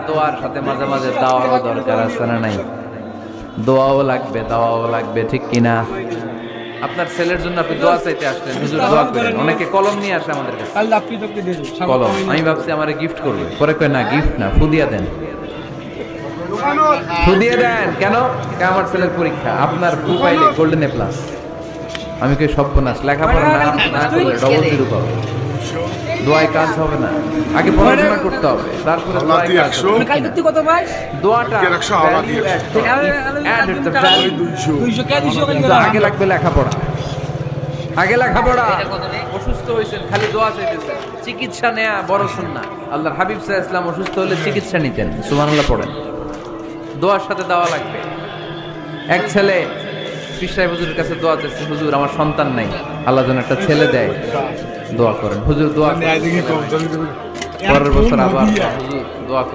দোয়ার সাথে মাঝে মাঝে দাওয়ারও দরকার আছে না নাই? দোয়াও লাগবে, দাওয়াও লাগবে, ঠিক কিনা? আপনার ছেলের জন্য আপনি দোয়া চাইতে আসলেন, হুজুর দোয়া করেন। অনেকে কলম নিয়ে আসে আমাদের কাছে, কলম। আমি ভাবছি আমারে গিফট করবে, পরে কয় না, গিফট না, ফুদিয়া দেন। ফুদিয়ে দেন কেন? আমার ছেলের পরীক্ষা, আপনার ফু পাইলে গোল্ডেন এ প্লাস। আমি কই সর্বনাশ, লেখাপড়া না করলে ডবল জিরো পাবে, দোয়ায় কাজ হবে না। আগে পড়াশোনা করতে হবে, তারপরে দোয়ায় কাজ হবে। দোয়াটা আগে লাগবে লেখাপড়া, আগে লেখাপড়া। অসুস্থ হয়েছেন, খালি দোয়া চাইতেছেন। চিকিৎসা নেয়া বড় সুন্নাহ। আল্লাহর হাবিব সাল্লাল্লাহু আলাইহি ওয়াসাল্লাম অসুস্থ হলে চিকিৎসা নিতেন। সুবহানাল্লাহ পড়েন। দোয়ার সাথে দেওয়া লাগবে। এক ছেলে পীর সাহেব হুজুরের কাছে দোয়া চাইছে, হুজুর আমার সন্তান নাই, আল্লাহ যেন একটা ছেলে দেয়, দোয়া করেন। হুজুর দোয়া করেন। পরের বছর আবার হুজুর দোয়া